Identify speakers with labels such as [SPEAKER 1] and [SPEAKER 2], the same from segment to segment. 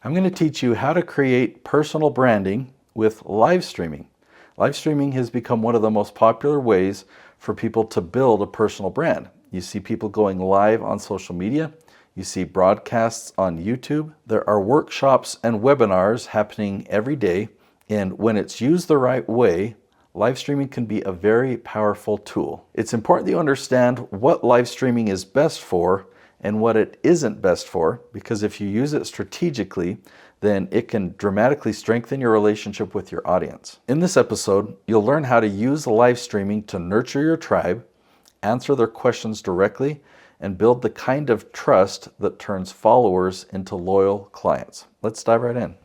[SPEAKER 1] I'm going to teach you how to create personal branding with live streaming. Live streaming has become one of the most popular ways for people to build a personal brand. You see people going live on social media. You see broadcasts on YouTube. There are workshops and webinars happening every day. And when it's used the right way, live streaming can be a very powerful tool. It's important that you understand what live streaming is best for and what it isn't best for, because if you use it strategically, then it can dramatically strengthen your relationship with your audience. In this episode, you'll learn how to use live streaming to nurture your tribe, answer their questions directly, and build the kind of trust that turns followers into loyal clients. Let's dive right in.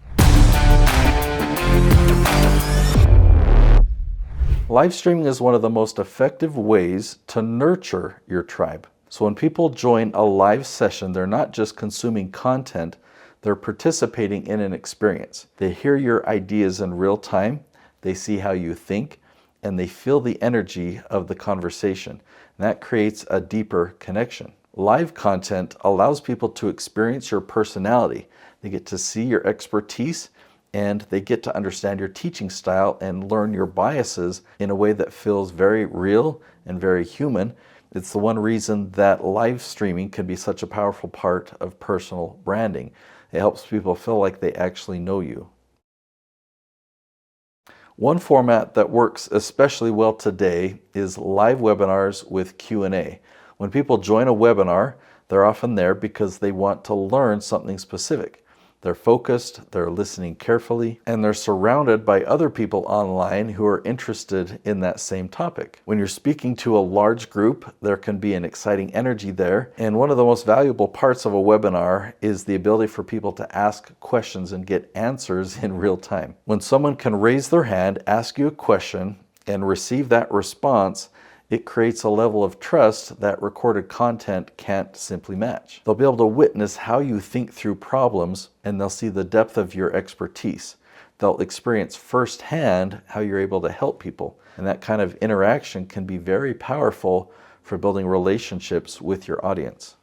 [SPEAKER 1] Live streaming is one of the most effective ways to nurture your tribe. So when people join a live session, they're not just consuming content, they're participating in an experience. They hear your ideas in real time, they see how you think, and they feel the energy of the conversation. And that creates a deeper connection. Live content allows people to experience your personality. They get to see your expertise, and they get to understand your teaching style and learn your biases in a way that feels very real and very human. It's the one reason that live streaming can be such a powerful part of personal branding. It helps people feel like they actually know you. One format that works especially well today is live webinars with Q&A. When people join a webinar, they're often there because they want to learn something specific. They're focused, they're listening carefully, and they're surrounded by other people online who are interested in that same topic. When you're speaking to a large group, there can be an exciting energy there, and one of the most valuable parts of a webinar is the ability for people to ask questions and get answers in real time. When someone can raise their hand, ask you a question, and receive that response, it creates a level of trust that recorded content can't simply match. They'll be able to witness how you think through problems, and they'll see the depth of your expertise. They'll experience firsthand how you're able to help people. And that kind of interaction can be very powerful for building relationships with your audience.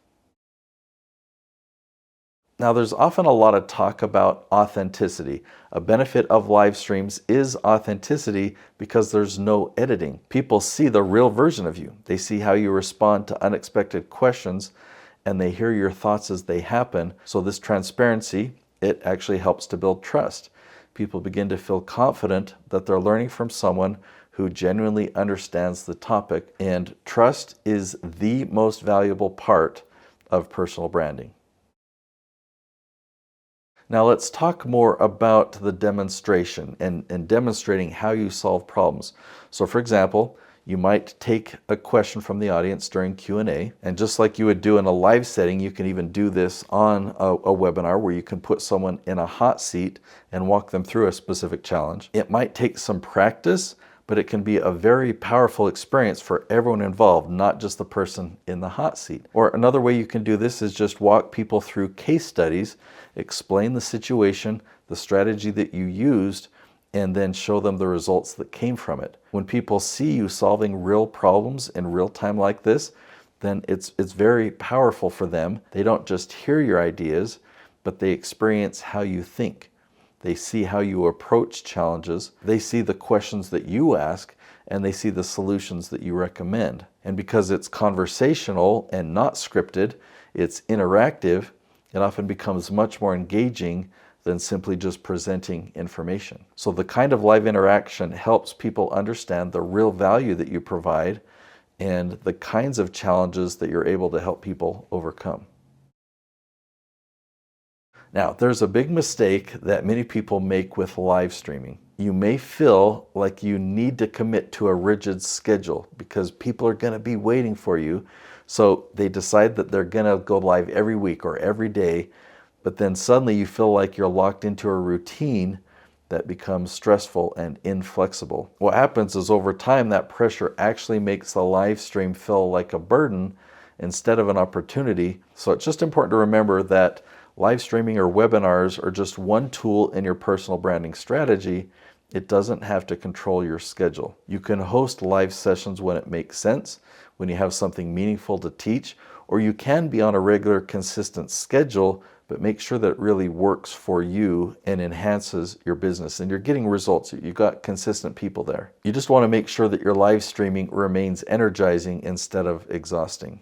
[SPEAKER 1] Now, there's often a lot of talk about authenticity. A benefit of live streams is authenticity because there's no editing. People see the real version of you. They see how you respond to unexpected questions, and they hear your thoughts as they happen. So this transparency, it actually helps to build trust. People begin to feel confident that they're learning from someone who genuinely understands the topic, and trust is the most valuable part of personal branding. Now let's talk more about the demonstration and demonstrating how you solve problems. So for example, you might take a question from the audience during Q&A, and just like you would do in a live setting, you can even do this on a webinar where you can put someone in a hot seat and walk them through a specific challenge. It might take some practice, but it can be a very powerful experience for everyone involved, not just the person in the hot seat. Or another way you can do this is just walk people through case studies, explain the situation, the strategy that you used, and then show them the results that came from it. When people see you solving real problems in real time like this, then it's very powerful for them. They don't just hear your ideas, but they experience how you think. They see how you approach challenges, they see the questions that you ask, and they see the solutions that you recommend. And because it's conversational and not scripted, it's interactive, it often becomes much more engaging than simply just presenting information. So the kind of live interaction helps people understand the real value that you provide and the kinds of challenges that you're able to help people overcome. Now, there's a big mistake that many people make with live streaming. You may feel like you need to commit to a rigid schedule because people are going to be waiting for you. So they decide that they're going to go live every week or every day, but then suddenly you feel like you're locked into a routine that becomes stressful and inflexible. What happens is over time, that pressure actually makes the live stream feel like a burden instead of an opportunity. So it's just important to remember that live streaming or webinars are just one tool in your personal branding strategy. It doesn't have to control your schedule. You can host live sessions when it makes sense, when you have something meaningful to teach, or you can be on a regular, consistent schedule but make sure that it really works for you and enhances your business and you're getting results. You've got consistent people there. You just want to make sure that your live streaming remains energizing instead of exhausting.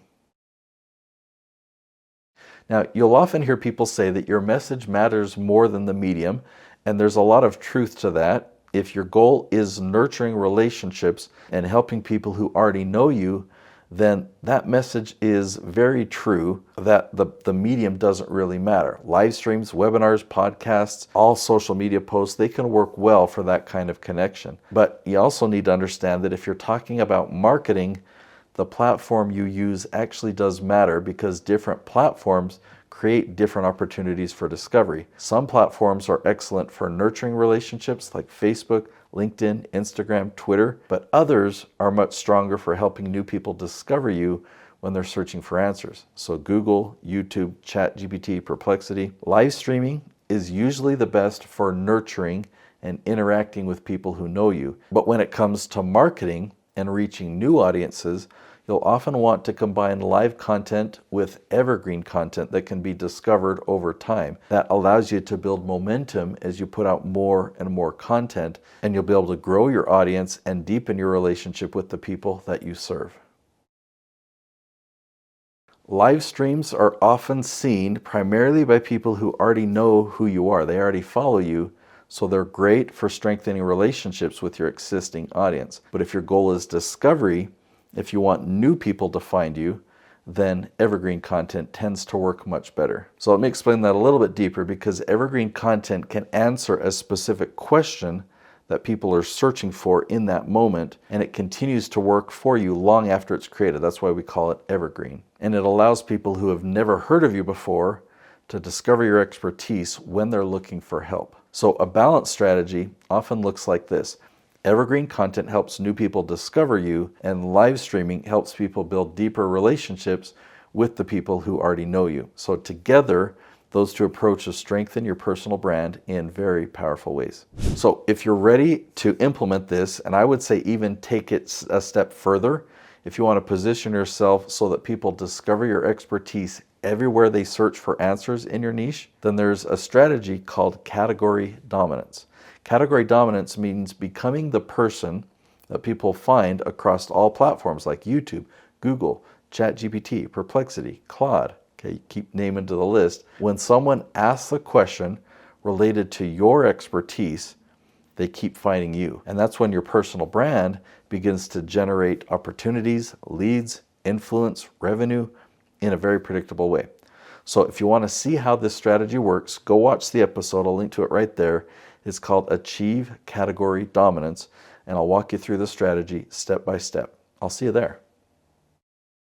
[SPEAKER 1] Now, you'll often hear people say that your message matters more than the medium, and there's a lot of truth to that. If your goal is nurturing relationships and helping people who already know you, then that message is very true that the medium doesn't really matter. Live streams, webinars, podcasts, all social media posts, they can work well for that kind of connection. But you also need to understand that if you're talking about marketing, the platform you use actually does matter because different platforms create different opportunities for discovery. Some platforms are excellent for nurturing relationships like Facebook, LinkedIn, Instagram, Twitter, but others are much stronger for helping new people discover you when they're searching for answers. So Google, YouTube, ChatGPT, Perplexity. Live streaming is usually the best for nurturing and interacting with people who know you. But when it comes to marketing and reaching new audiences, you'll often want to combine live content with evergreen content that can be discovered over time. That allows you to build momentum as you put out more and more content, and you'll be able to grow your audience and deepen your relationship with the people that you serve. Live streams are often seen primarily by people who already know who you are. They already follow you, so they're great for strengthening relationships with your existing audience. But if your goal is discovery, if you want new people to find you, then evergreen content tends to work much better. So let me explain that a little bit deeper, because evergreen content can answer a specific question that people are searching for in that moment, and it continues to work for you long after it's created. That's why we call it evergreen. And it allows people who have never heard of you before to discover your expertise when they're looking for help. So a balanced strategy often looks like this. Evergreen content helps new people discover you, and live streaming helps people build deeper relationships with the people who already know you. So together, those two approaches strengthen your personal brand in very powerful ways. So if you're ready to implement this, and I would say even take it a step further, if you want to position yourself so that people discover your expertise everywhere they search for answers in your niche, then there's a strategy called category dominance. Category dominance means becoming the person that people find across all platforms like YouTube, Google, ChatGPT, Perplexity, Claude. Okay, keep naming to the list. When someone asks a question related to your expertise, they keep finding you. And that's when your personal brand begins to generate opportunities, leads, influence, revenue in a very predictable way. So if you want to see how this strategy works, go watch the episode. I'll link to it right there. It's called Achieve Category Dominance, and I'll walk you through the strategy step by step. I'll see you there.